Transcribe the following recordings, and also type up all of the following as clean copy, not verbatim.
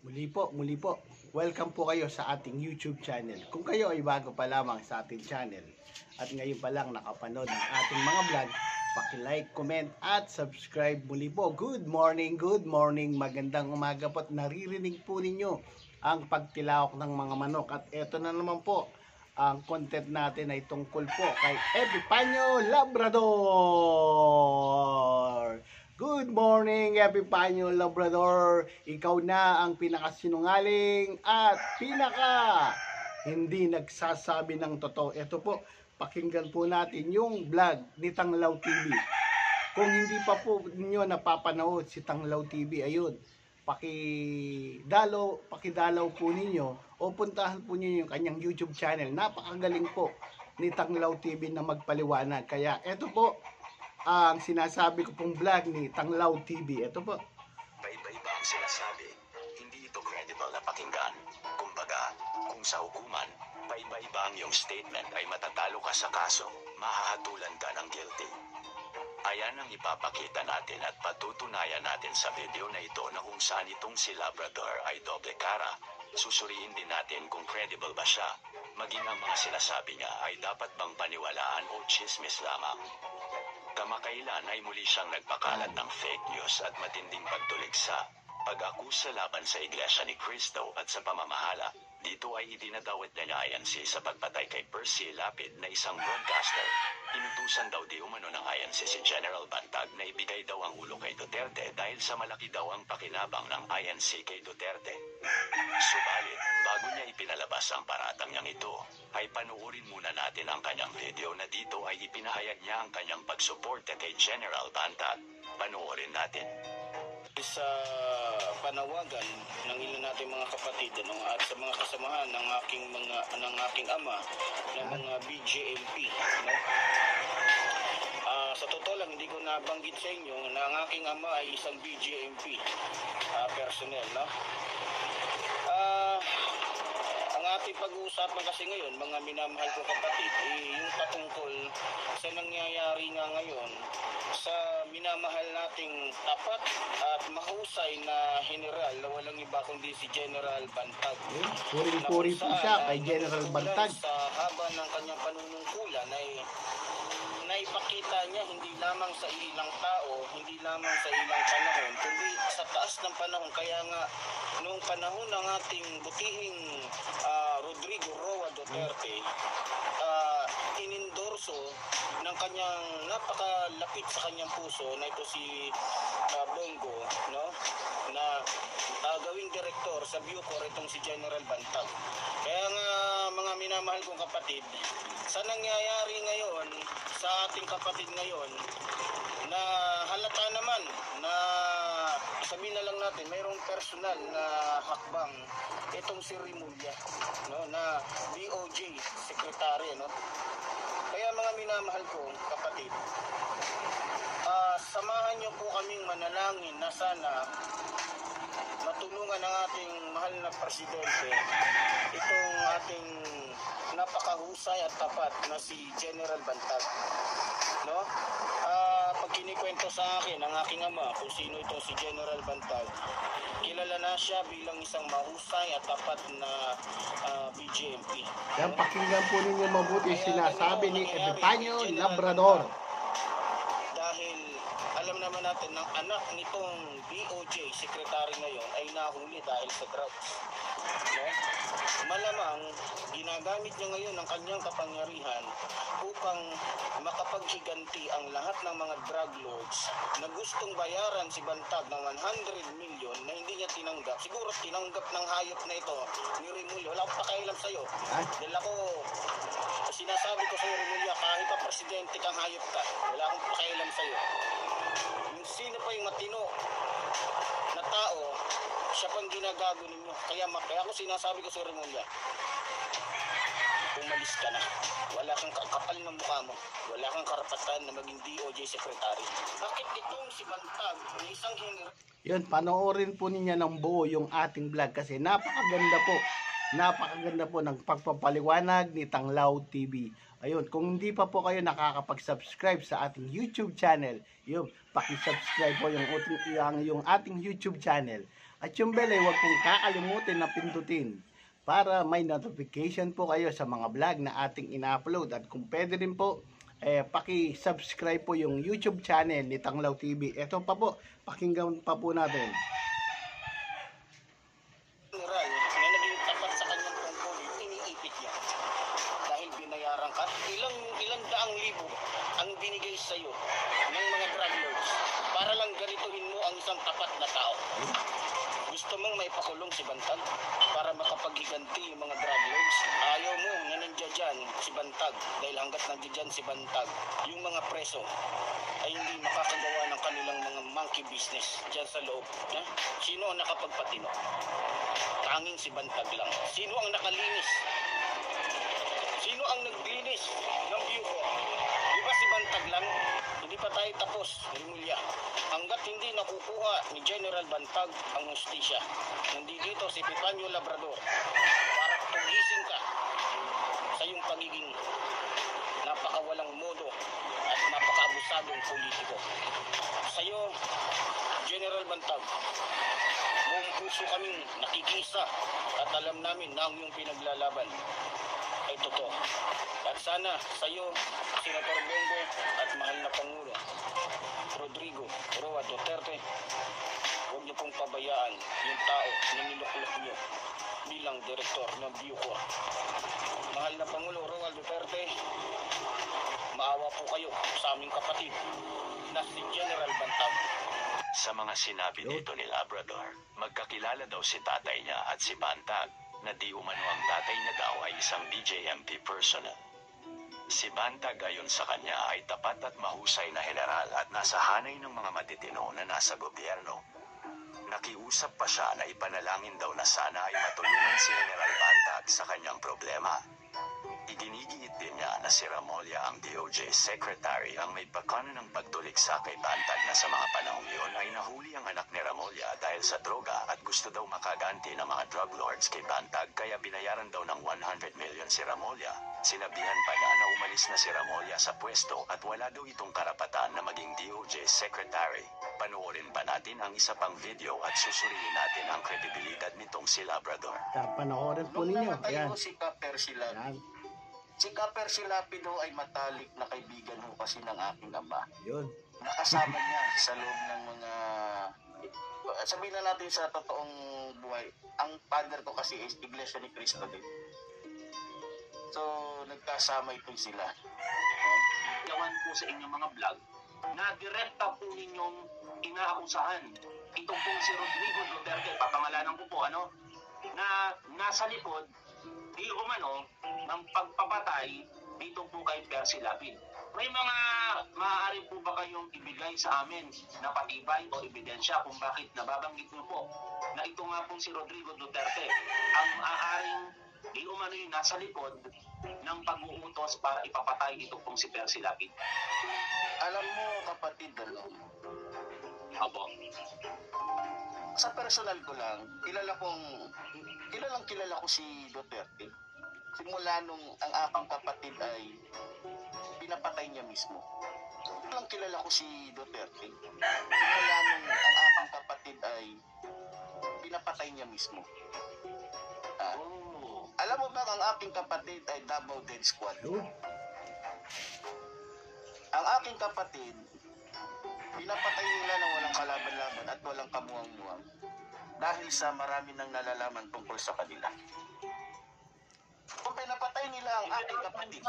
Muli po, welcome po kayo sa ating YouTube channel. Kung kayo ay bago pa lamang sa ating channel at ngayon pa lang nakapanood ng ating mga vlog, paki-like, comment at subscribe muli po. Good morning, magandang umaga po at naririnig po ninyo ang pagtilawak ng mga manok. At eto na naman po, ang content natin ay tungkol po kay Epipanyo Labrador. Good morning, Epipanyo Labrador. Ikaw na ang pinakasinungaling at hindi nagsasabi ng totoo. Ito po, pakinggan po natin yung vlog ni Tanglaw TV. Kung hindi pa po ninyo napapanood si Tanglaw TV, ayun, pakidalaw po ninyo o puntahan po ninyo yung kanyang YouTube channel. Napakagaling po ni Tanglaw TV na magpaliwanag. Kaya ito po ang sinasabi ko pong vlog ni Tanglaw TV. Ito po. Iba-iba ang sinasabi. Hindi ito credible na pakinggan. Kumbaga, kung sa hukuman, iba-iba ang iyong statement ay matatalo ka sa kaso, mahahatulan ka ng guilty. Ayan ang ipapakita natin at patutunayan natin sa video na ito na kung saan itong si Labrador ay doble cara. Susuriin din natin kung credible ba siya. Maging ang mga sinasabi niya ay dapat bang paniwalaan o chismis lamang. Kamakailan ay muli siyang nagpakalat ng fake news at matinding pagtuligsa, pag-akusa laban sa Iglesia ni Cristo at sa pamamahala. Dito ay idinadawit na niya INC sa pagpatay kay Percy Lapid na isang broadcaster. Inutusan daw di umano ng INC si General Bantag na ibigay daw ang ulo kay Duterte dahil sa malaki daw ang pakinabang ng INC kay Duterte. Subalit, bago niya ipinalabas ang paratang niyang ito, ay panuorin muna natin ang kanyang video na dito ay ipinahayag niya ang kanyang pagsuporta kay General Bantag. Panuorin natin. Sa panawagan ng ilan nating mga kapatid at sa mga kasamahan ng aking ama ng mga BJMP, no? Sa totoo lang, hindi ko nabanggit sa inyo na ang aking ama ay isang BJMP personnel, no? Ang ating pag-uusapan kasi ngayon, mga minamahal ko kapatid, yung patungkol sa nangyayari nga ngayon sa minamahal nating tapat at mahusay na general na walang iba kundi si General Bantag. Puri-puri po siya kay General Bantag. Sa haba ng kanyang panunungkulan ay naipakita niya hindi lamang sa ilang tao, hindi lamang sa ilang panahon, kundi sa taas ng panahon. Kaya nga, noong panahon ng ating butihing Rodrigo Roa Duterte, inendorso ng kanyang napakalapit sa kanyang puso na ito si Bongo, no, na gawing direktor sa Bucor itong si General Bantag. Kaya nga, mga minamahal kong kapatid, sa nangyayari ngayon sa ating kapatid ngayon, na halata naman na sabihin na lang natin mayroong personal na hakbang itong si Rimulya, no, na DOJ secretary, no. Kaya mga minamahal ko kapatid, samahan niyo po kaming manalangin na sana matulungan ng ating mahal na presidente itong ating napakahusay at tapat na si General Bantag, no? Pag kinikwento sa akin ng aking ama kung sino itong si General Bantag, kilala na siya bilang isang mahusay at tapat na BJMP. Yan, pakinggan po ninyo mabuti sinasabi ni Epipanyo Labrador. Dahil alam naman natin ng anak nitong DOJ secretary ngayon ay nahuli dahil sa drugs, no? Malamang ginagamit niya ngayon ang kanyang kapangyarihan upang makapaghiganti ang lahat ng mga drug lords na gustong bayaran si Bantag ng 100 million na hindi niya tinanggap. Siguro tinanggap ng hayop na ito ni Rimulya. Wala akong pakialam sa'yo. Dahil ako, sinasabi ko sa'yo, Rimulya, kahit pa presidente kang hayop ka, wala akong pakialam sa'yo. Yung sino pa yung matino na tao, siya pang ginagago ninyo. Kaya ako sinasabi ko sa Rimulya, umalis ka na. Wala kang kapal ng mukha mo. Wala kang karapatan na maging DOJ secretary. Bakit itong si Bantag, isang Yun, panoorin po ninyo ng buo yung ating vlog kasi napakaganda po ng pagpapaliwanag ni Tanglaw TV. Ayun, kung hindi pa po kayo nakakapag-subscribe sa ating YouTube channel, yun, paki-subscribe po yung ating YouTube channel. At yung bell ay huwag pong kakalimutin na pindutin para may notification po kayo sa mga vlog na ating ina-upload. At kung pwede rin po, paki-subscribe po yung YouTube channel ni Tanglaw TV. Ito pa po, pakinggan pa po natin. General na naging tapat sa kanyang tungkulin, iniipit niya. Dahil binayaran ka, ilang daang libo ang binigay sa iyo ng mga drug lords para lang ganituhin mo ang isang tapat na tao. Gusto mong may pakulong si Bantag para makapaghiganti yung mga drug lords. Ayaw mo na nandiyan dyan si Bantag dahil hanggat nandiyan dyan si Bantag, yung mga preso ay hindi makakagawa ng kanilang mga monkey business dyan sa loob. Sino ang nakapagpatino? Tanging si Bantag lang. Sino ang nakalinis? Sino ang naglinis ng Bucor? Di ba si Bantag lang? Hindi pa tayo tapos, Rimulya. Hanggat hindi nakukuha ni General Bantag ang hustisya, nandito si Pipanyo Labrador para tugisin ka sa iyong pagiging napakawalang modo at napakaabusadong politiko. Sa iyo, General Bantag, buong puso kaming nakikisa at alam namin na ang iyong pinaglalaban ay totoo. At sana sa iyo, Senator Bongo at mahal na Pangulo Rodrigo Roa Duterte, huwag niyo pong pabayaan yung tao na niluklok niyo bilang direktor ng Bucor. Mahal na Pangulo Roa Duterte, maawa po kayo sa aming kapatid na si General Bantag. Sa mga sinabi dito ni Labrador, magkakilala daw si tatay niya at si Bantag, na di umano ang tatay niya daw ay isang BJMP personnel. Si Bantag ayon sa kanya ay tapat at mahusay na general at nasa hanay ng mga matitino na nasa gobyerno. Nakiusap pa siya na ipanalangin daw na sana ay matulungan si General Bantag sa kanyang problema. Iginigiit din niya na si Remulla ang DOJ Secretary ang may pakana ng pagtuliksa kay Bantag na sa mga panahong yun ay nahuli ang anak ni Remulla dahil sa droga at gusto daw makaganti ng mga drug lords kay Bantag kaya binayaran daw ng 100 million si Remulla. Sinabihan pa niya na umalis na si Remulla sa pwesto at wala daw itong karapatan na maging DOJ Secretary. Panoorin pa natin ang isa pang video at susuriin natin ang kredibilidad nitong si Labrador. Panoorin po Nung ninyo. namatay Ayan. ho si Kaper Silapi, Ayan. si Kaper Silapi daw ay matalik na kaibigan ho kasi ng aking ama. Yun. Nakasama niya sa loob ng mga, sabihin na natin sa totoong buhay, ang father ko kasi is Iglesia ni Cristo din. So, nagkasama ito sila. Yawan po sa inyong mga vlog na direkta po ninyong inaakusahan itong pong si Rodrigo Duterte, papangalanan ko po na nasa likod di umano ng pagpapatay dito po kay Percy Lapid. May mga maaari po ba kayong ibigay sa amin na patibay o ebidensya kung bakit nababanggit niyo po na ito nga pong si Rodrigo Duterte ang maaaring di umano yung nasa likod ng pag-uutos para ipapatay ito pong si Percy Lapid? Alam mo kapatid, Opo. sa personal ko lang, kilala ko si Duterte. Simula nung ang aking kapatid ay pinapatay niya mismo. Kilala ko si Duterte. Simula nung ang aking kapatid ay pinapatay niya mismo. Alam mo ba ang aking kapatid ay Davao Dead Squad? Yun. Ang aking kapatid, pinapatay nila na walang kalaban-laban at walang kamuang-muang dahil sa marami nang nalalaman tungkol sa kanila. Kung pinapatay nila ang aking kapatid,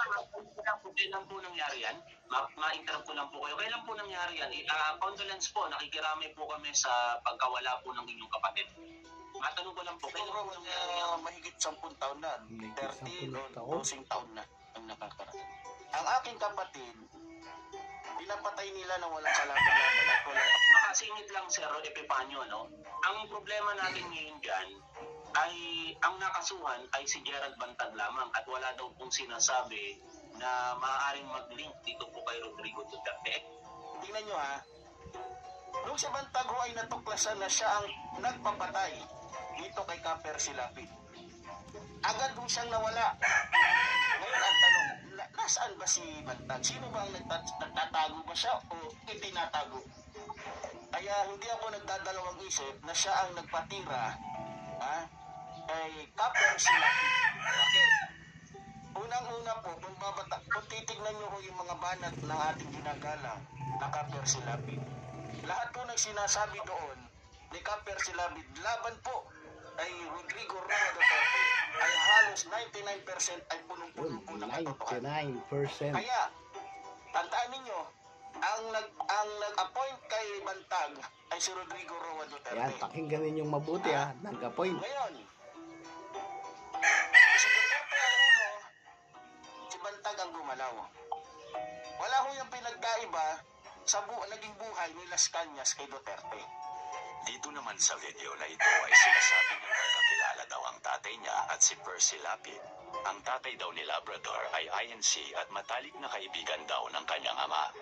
Kailan po nangyari yan? Ma-interrupt ko lang po kayo. Kailan po nangyari yan? Condolence po, nakikiramay po kami sa pagkawala po ng inyong kapatid. Matanong ko lang po, kailan siguro po nangyari yan? mahigit 10 taon na, Mahigit 30 10 o 12 taon na ang nakakarating. Ang aking kapatid, pinapatay nila na walang kalaban-laban at walang Makasingit lang, Sir Epifanio, no? Ang problema natin ngayon dyan ay ang nakasuhan ay si Gerald Bantag lamang at wala daw pong sinasabi na maaaring mag-link dito po kay Rodrigo Duterte. Tingnan nyo ha, nung si Bantag ho ay natuklasan na siya ang nagpapatay dito kay Kaper Silapid, agad ho siyang nawala. Ngayon ang tanong, nasaan ba si Bantag? Sino ba ang nagtatago ba siya o itinatago? Ay Kaya hindi ako nagdadalawang isip na siya ang nagpatira kay Kapper Silapid. Bakit? Unang-una po, kung titignan nyo yung mga banat ng ating ginagalang na Kapper Silapid, lahat po ng sinasabi doon ni Kapper Silapid laban po ay Rodrigo Roa Duterte ay halos 99% ay punong-puno po ng katotohanan. 99%. Kaya, tandaan ninyo, ang nag-appoint kay Bantag ay si Rodrigo Roa Duterte. Yan, pakinggan ninyong mabuti nag-appoint. Ngayon, si Duterte ang ulo, si Bantag ang gumalaw. Wala ho yung pinagkaiba sa naging buhay ni Las Cañas kay Duterte. Dito naman sa video na ito ay sinasabi niyang magkakilala daw ang tatay niya at si Percy Lapid. Ang tatay daw ni Labrador ay INC at matalik na kaibigan daw ng kanyang ama.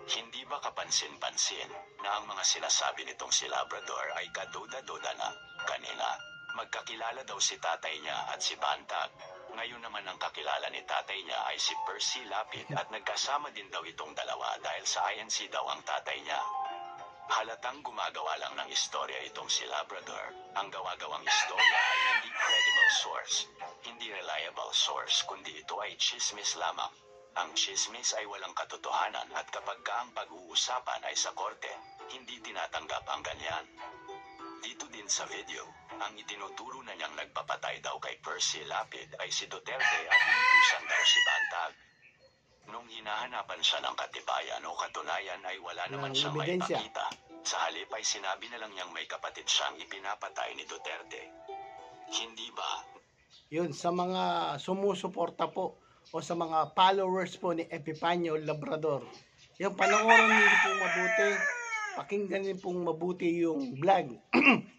Hindi ba kapansin-pansin na ang mga sinasabi nitong si Labrador ay kaduda-duda na kanina? Magkakilala daw si tatay niya at si Bantag. Ngayon naman ang kakilala ni tatay niya ay si Percy Lapid at nagkasama din daw itong dalawa dahil sa INC daw ang tatay niya. Halatang gumagawa lang ng istorya itong si Labrador. Ang gawa-gawang istorya ay hindi credible source, hindi reliable source, kundi ito ay chismis lamang. Ang chismis ay walang katotohanan at kapag ang pag-uusapan ay sa korte, hindi tinatanggap ang ganyan. Dito din sa video, ang itinuturo na niyang nagpapatay daw kay Percy Lapid ay si Duterte at inutusan daw si Bantag. Nung hinahanapan siya ng katibayan o katunayan ay wala naman siyang ebidensya. maipakita. Sa halip ay sinabi na lang niyang may kapatid siyang ipinapatay ni Duterte. Hindi ba? Yun, sa mga sumusuporta po o sa mga followers po ni Epifanio Labrador. Yung panoorin niyo po mabuti, pakinggan niyo pong mabuti yung vlog.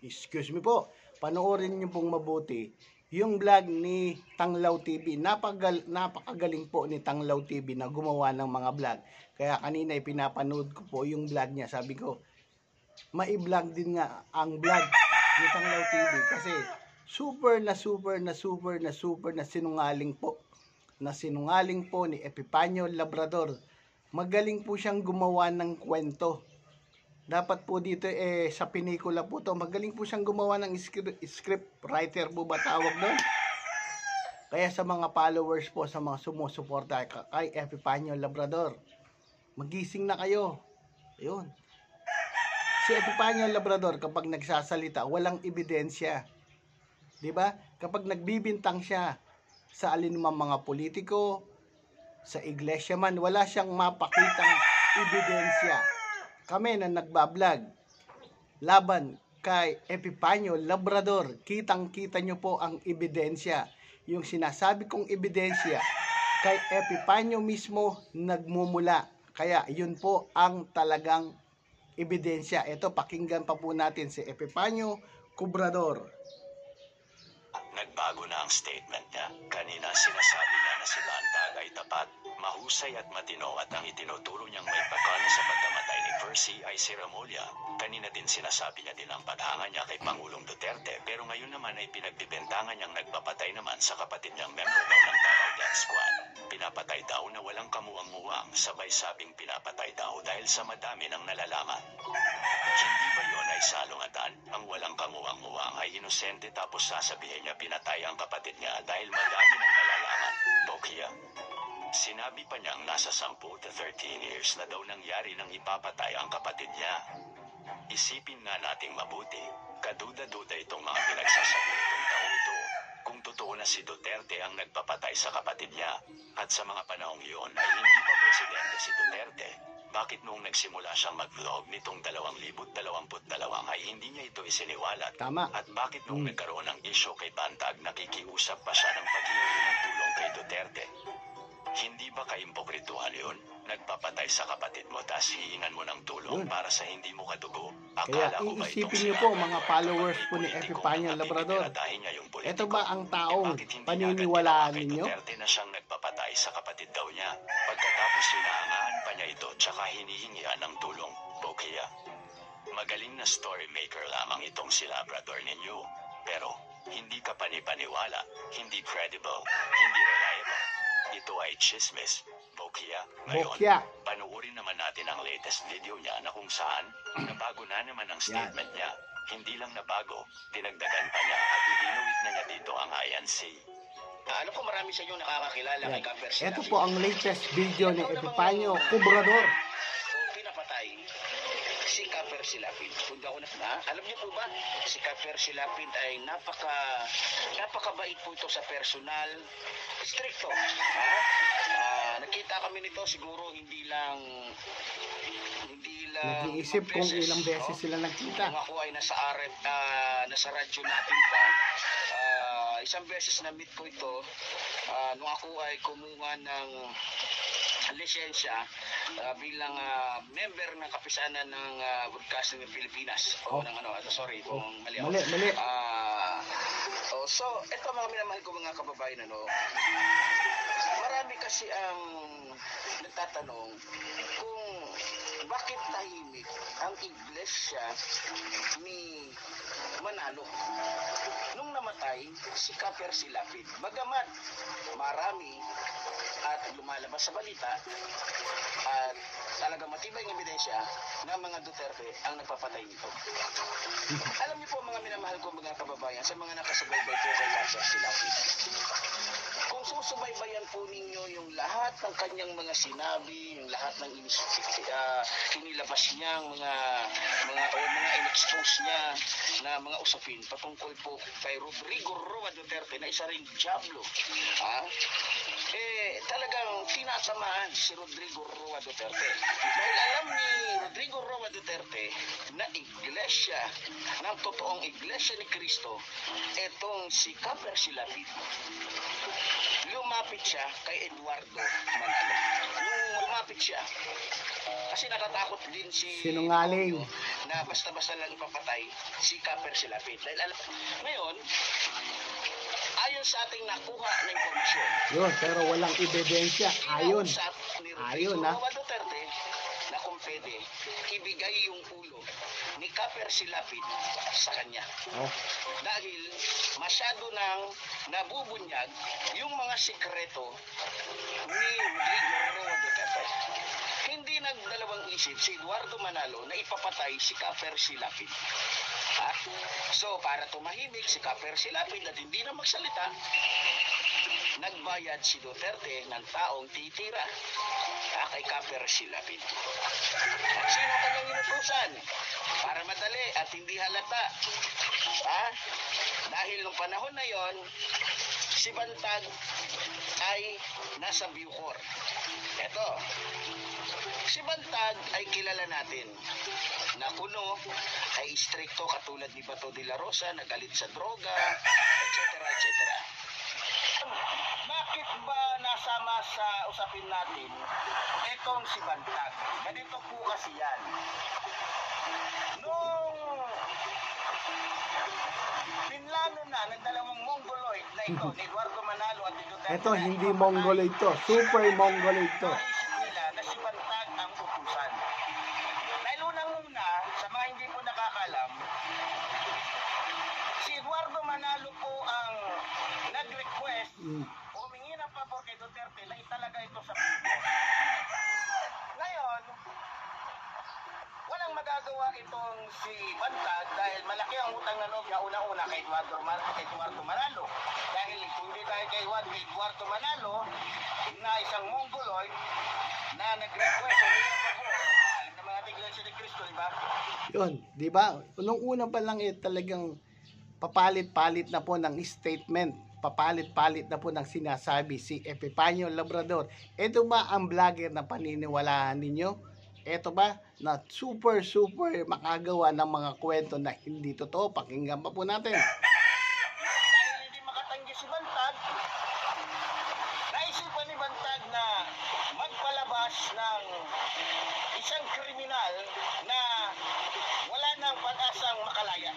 Excuse me po. Panoorin niyo pong mabuti yung vlog ni Tanglaw TV. Napakagaling po ni Tanglaw TV na gumawa ng mga vlog. Kaya kanina pinapanood ko po yung vlog niya. Sabi ko, mai-vlog din nga ang vlog ni Tanglaw TV kasi super na sinungaling po. Na sinungaling po ni Epifanio Labrador. Magaling po siyang gumawa ng kwento. Dapat po dito sa pinikula po to, magaling po siyang gumawa ng script writer po ba tawag doon? Kaya sa mga followers po, sa mga sumusuporta kay Epifanio Labrador, magising na kayo. Ayun. Si Epifanio Labrador kapag nagsasalita, walang ebidensya. 'Di ba? Kapag nagbibintang siya sa alinmang mga politiko, sa iglesia man, wala siyang mapakitang ebidensya. Kami na nagbablog laban kay Epifanio Labrador, kitang-kita nyo po ang ebidensya. Yung sinasabi kong ebidensya, kay Epifanio mismo nagmumula. Kaya yun po ang talagang ebidensya. Ito, pakinggan pa po natin si Epifanio Labrador. Nagbago na ang statement niya. Kanina sinasabi niya na si Bantag ay tapat, mahusay at matino at ang itinuturo niyang may pagkano sa pagkamatay ni Percy ay si Remulla. Kanina din sinasabi niya din ang paghanga niya kay Pangulong Duterte pero ngayon naman ay pinagbibentangan niyang nagpapatay naman sa kapatid niyang member daw ng Davao Death Squad. Pinapatay daw na walang kamuwang-muwang, sabay sabing pinapatay daw dahil sa madami ng nalalaman. Hindi ba yon ay salungatan? Ang walang kamuwang-muwang ay inosente tapos sasabihin niya pinatay ang kapatid niya dahil madami ng nalalaman. Bokya. Sinabi pa niyang nasa 10 to 13 years na daw nangyari nang ipapatay ang kapatid niya. Isipin nga nating mabuti, kaduda-duda itong mga pinagsasabi nitong taong ito. Kung totoo na si Duterte ang nagpapatay sa kapatid niya, at sa mga panahong iyon ay hindi pa presidente si Duterte, bakit noong nagsimula siyang mag-vlog nitong 2022 ay hindi niya ito isiniwalat? Tama. At bakit noong nagkaroon ng issue kay Bantag nakikiusap pa siya ng paghingi ng tulong kay Duterte? Hindi ba kaimpokrituhan yun? Nagpapatay sa kapatid mo tas hihingan mo ng tulong para sa hindi mo kadugo. Kaya iisipin niyo po mga followers po ni Epifanio Labrador. Ito ba ang taong paniniwalaan ninyo? Duterte na siyang nagpapatay sa kapatid daw niya. Pagkatapos hinahangaan pa niya ito tsaka hinihingihan ng tulong. Bokya. Magaling na story maker lamang itong si Labrador ninyo. Pero hindi ka panipaniwala, hindi credible, hindi reliable. Ito ay chismis. Bokya. Ngayon, Bokya. panuorin naman natin ang latest video niya na kung saan nabago na naman ang statement niya. Hindi lang nabago, dinagdagan pa niya at idinuwit na niya dito ang INC. Alam ko marami sa inyo nakakakilala kay Kaper Silapid. Ito po ang latest video ni Epipanyo Cobrador. So, pinapatay si Kaper Silapid. Kung di ako alam niyo po ba, si Kaper Silapid ay napakabait po ito sa personal, stricto. Nakita kami nito siguro hindi lang Nag-iisip kung ilang beses sila nagkita. Kung ako ay nasa radyo natin pa, isang beses na meet ko ito nung ako ay kumuha ng lisensya bilang member ng kapisanan ng Broadcasting ng Pilipinas. Sorry kung mali ako. Mali. So, ito mga minamahal ko mga kababayan, marami kasi ang nagtatanong kung bakit tahimik ang iglesia ni Manalo nung namatay si Kaper Silapid. Bagamat marami at lumalabas sa balita at talaga matibay ng ebidensya na mga Duterte ang nagpapatay nito. Alam niyo po mga minamahal ko mga kababayan, sa mga nakasubaybay po kay Kaper Silapid, kung susubaybayan po ninyo yung lahat ng kanyang mga sinabi, yung lahat ng inilabas niyang mga in-expose niya na mga usapin patungkol po kay Rodrigo Roa Duterte na isa ring diablo, talagang tinatamaan si Rodrigo Roa Duterte. Dahil alam ni Rodrigo Roa Duterte na iglesia, ng totoong iglesia ni Cristo, etong si Kaper Silapid. Lumapit siya kay Eduardo Manalo. Nung lumapit siya, kasi natatakot din si Sinungaling. na basta-basta lang ipapatay si Kaper Silapid. Dahil ngayon, ayon sa ating nakuha na impormasyon, Yun, pero walang ebidensya. Ayon. Ayon, ha? Duterte na kung pwede, ibigay yung ulo ni Kaper Silapid sa kanya. Dahil masyado nang nabubunyag yung mga sikreto ni Rodrigo Roa Duterte. Hindi nagdalawang isip si Eduardo Manalo na ipapatay si Kaper Silapid. So, para tumahimik si Kaper Silapid at hindi na magsalita, nagbayad si Duterte ng taong titira kay Kaper Silapid. At sino kanyang inutusan? Para madali at hindi halata. Dahil nung panahon na yon, si Bantag ay nasa Bucor. Eto, si Bantag ay kilala natin na kuno ay istrikto katulad ni Bato de la Rosa, nagalit sa droga, etc. etc. Bakit ba nasama sa usapin natin itong si Bantag? Ganito po kasi yan. Nung pinlano na ng dalawang Mongoloid na ito, ni Eduardo Manalo at ni Duterte. Ito, hindi Mongoloid to. Super Mongoloid to. Naisip nila na si Bantag ang utusan. Dahil unang-una, sa mga hindi po nakakalam, si Eduardo Manalo po ang nag-request, humingi ng pabor kay Duterte na italaga ito sa puso. Ngayon, walang magagawa itong si Bantag dahil malaki ang utang na loob niya una-una kay Eduardo Manalo. Dahil kung hindi dahil kay Eduardo Manalo, na isang Mongoloid na nag-request, humingi ng pabor, alam na mga Iglesia ni Cristo, di ba? Yun, di ba? Nung una pa lang talagang papalit-palit na po ng statement. Papalit-palit na po ng sinasabi si Epipanyo Labrador. Ito ba ang vlogger na paniniwalaan ninyo? Ito ba na super makagawa ng mga kwento na hindi totoo? Pakinggan pa po natin. Dahil hindi makatanggi si Bantag, naisipan ni Bantag na magpalabas ng isang kriminal na wala nang pag-asang makalaya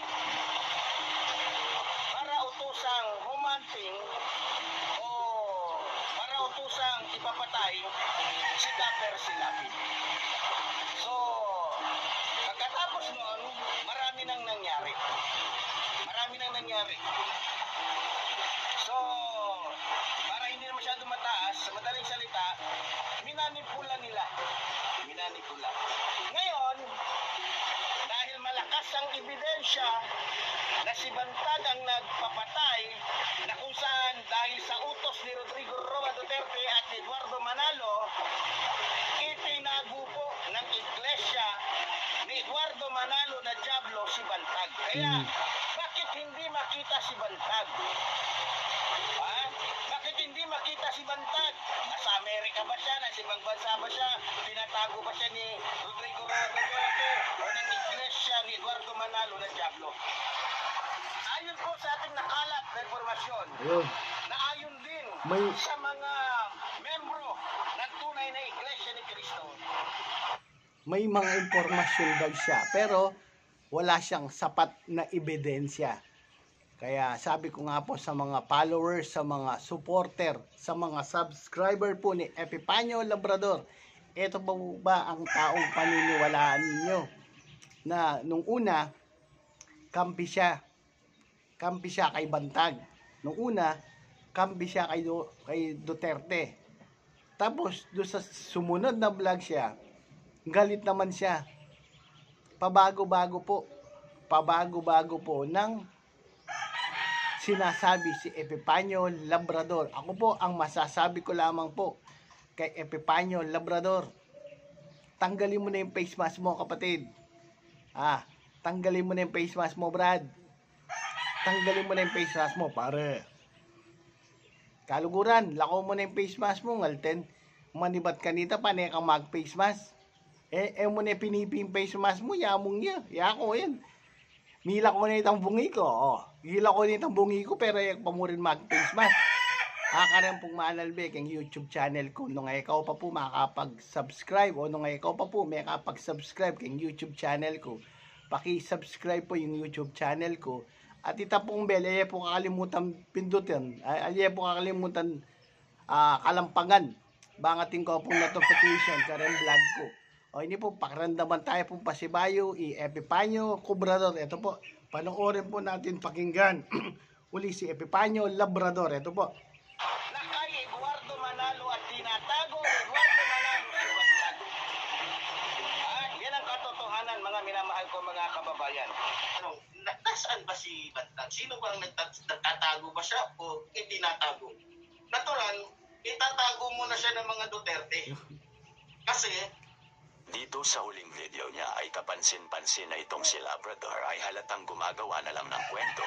para utusang humanting o para utusang ipapatay si Kaper Silapid. So, pagkatapos noon, marami nang nangyari. So, para hindi na masyado mataas, sa madaling salita, minanipula nila. Minanipula. Ngayon, dahil malakas ang ebidensya na si Bantag ang nagpapatay, na kung saan dahil sa utos ni Rodrigo Roa Duterte at Eduardo Manalo, itinago po ng iglesia ni Eduardo Manalo na Diablo si Bantag. Kaya, bakit hindi makita si Bantag? Ha? Bakit hindi makita si Bantag? Nasa Amerika ba siya? Nasa ibang bansa ba siya? Tinatago ba siya ni Rodrigo Roa Duterte o ng iglesia ni Eduardo Manalo na Diablo? Ayon po sa ating nakalat na informasyon, Ayun. na ayon din May- sa mga membro ng tunay na iglesia ni Cristo, May mga impormasyon daw siya, pero wala siyang sapat na ebidensya. Kaya sabi ko nga po sa mga followers, sa mga supporter, sa mga subscriber po ni Epipanyo Labrador, ito ba ba ang taong paniniwalaan ninyo? Na nung una, kampi siya kay Bantag. Nung una, kampi siya kay Duterte. Tapos, doon sa sumunod na vlog siya, galit naman siya. Pabago-bago po ng sinasabi si Epipanyo Labrador. Ako po, ang masasabi ko lamang po kay Epipanyo Labrador, tanggalin mo na yung face mask mo, kapatid. Tanggalin mo na yung face mask mo, Brad. Tanggalin mo na yung face mask mo, pare. Kaluguran, lako mo na yung face mask mo, ngalten. Manibat kanita, panay kang mag-face mask. Mo na piniping face mask mo, yamong niya. Yako yan. Mila ko na itang bungi ko. Hila ko na itang bungi ko, pero pa mo rin mag-face mask. Kakarang pong manalbek ang YouTube channel ko. Nung ikaw pa po makakapag-subscribe o nung ikaw pa po makakapag-subscribe kang YouTube channel ko, paki-subscribe po yung YouTube channel ko. At itapong bell, ay po kakalimutan pindutin. Ay po kakalimutan kalampangan. Bangatin ko pong notification sa rin vlog ko. O hindi po, pakiramdaman tayo pong pasibayo, Epipanyo Labrador. Ito po, panoorin po natin pakinggan. Uli si Epipanyo Labrador. Ito po. na kay Eduardo Manalo at tinatago Eduardo Manalo si Bantag. Yan ang katotohanan, mga minamahal ko mga kababayan. Nasaan ba si Bantag? Sino ba ang nagtatago ba siya o itinatago? Natural, itatago mo na siya ng mga Duterte. Kasi, Dito sa huling video niya ay kapansin-pansin na itong si Labrador ay halatang gumagawa na lang ng kwento.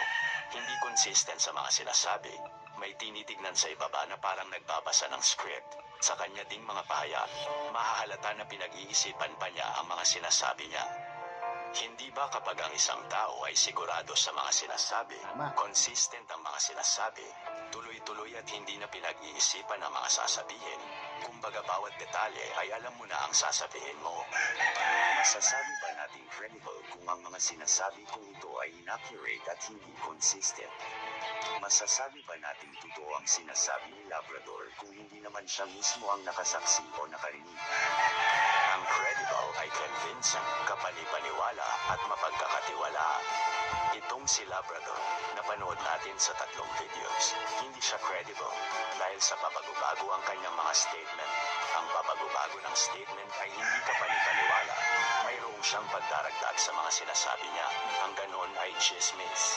Hindi consistent sa mga sinasabi. May tinitignan sa ibaba na parang nagbabasa ng script. Sa kanya ding mga pahayag, mahahalata na pinag-iisipan pa niya ang mga sinasabi niya. Hindi ba kapag ang isang tao ay sigurado sa mga sinasabi, consistent ang mga sinasabi, tuloy-tuloy at hindi na pinag-iisipan ang mga sasabihin, kumbaga bawat detalye ay alam mo na ang sasabihin mo. Masasabi ba natin credible kung ang mga sinasabi kong ito ay inaccurate at hindi consistent? Masasabi ba natin totoo ang sinasabi ni Labrador kung hindi naman siya mismo ang nakasaksi o nakarinig? Ang credible ay convincing, kapani-paniwala at mapagkakatiwalaan. Itong si Labrador, napanood natin sa 3 videos, hindi siya credible dahil sa pabago-bago ang kanyang mga statement. Ang pabago-bago ng statement ay hindi kapani-paniwala. Mayroong siyang pagdaragdag sa mga sinasabi niya. Ang ganon ay chismis.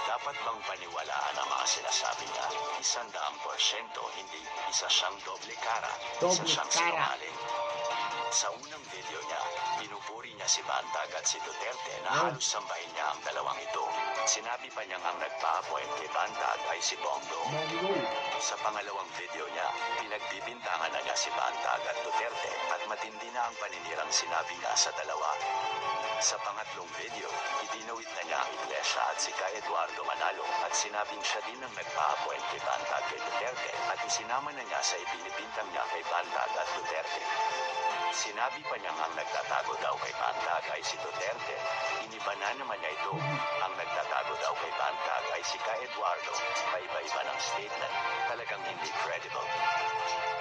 Dapat bang paniwalaan ang mga sinasabi niya? 100%, hindi. Isa siyang doble cara. Isa siyang sinungaling. Sa unang video niya, pinupuri niya si Bantag at si Duterte na halos sambahin niya ang dalawang ito. Sinabi pa niyang ang nagpa-appoint kay Bantag ay si Bongbong. Sa pangalawang video niya, pinagbibintangan na niya si Bantag at Duterte at matindi na ang paninirang sinabi niya sa dalawa. Sa pangatlong video, idinawit na niya ang iglesia at si Kay Eduardo Manalo at sinabing siya din ang nagpa-appoint kay Bantag kay Duterte at isinama na niya sa ibinibintang niya kay Bantag at Duterte. Sinabi pa niyang ang nagtatago daw kay Bantag ay si Duterte. Iniba na naman niya ito. Ang nagtatago daw kay Bantag ay si Kay Eduardo. Paiba-iba ng statement. Talagang hindi credible.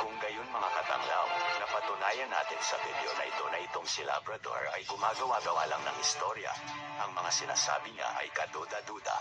Kung gayon mga katanglaw, napatunayan natin sa video na ito na itong si Labrador ay gumagawa-gawa lang ng istorya. Ang mga sinasabi niya ay kaduda-duda.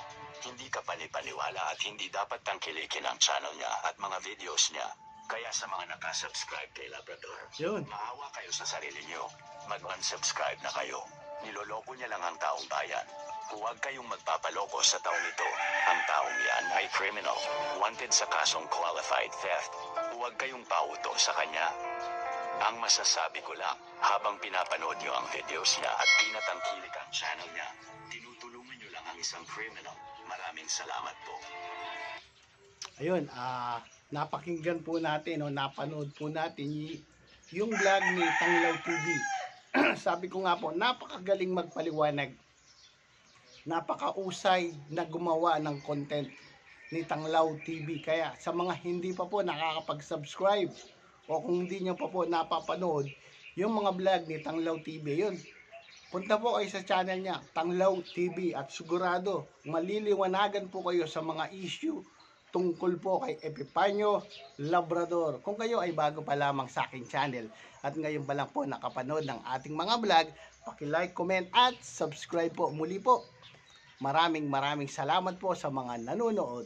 Hindi ka panipaniwala at hindi dapat tangkilikin ang channel niya at mga videos niya. Kaya sa mga nakasubscribe kay Labrador, Yun. maawa kayo sa sarili nyo. Mag-unsubscribe na kayo. Niloloko niya lang ang taong bayan. Huwag kayong magpapaloko sa taong ito. Ang taong yan ay criminal, wanted sa kasong qualified theft. Huwag kayong pauto sa kanya. Ang masasabi ko lang, habang pinapanood nyo ang videos niya at pinatangkilik ang channel niya, tinutulungan nyo lang ang isang criminal. Maraming salamat po. Ayun, napakinggan po natin, napanood po natin yung vlog ni Tanglaw TV. Sabi ko nga po, napakagaling magpaliwanag. Napakausay na gumawa ng content ni Tanglaw TV. Kaya sa mga hindi pa po nakakapag-subscribe o kung hindi nyo pa po napapanood yung mga vlog ni Tanglaw TV, yun, punta po kayo sa channel niya, Tanglaw TV, at sigurado maliliwanagan po kayo sa mga issue tungkol po kay Epifanio Labrador. Kung kayo ay bago pa lamang sa aking channel at ngayon pa lang po nakapanood ng ating mga vlog, paki-like, comment at subscribe po. Muli po, maraming salamat po sa mga nanonood.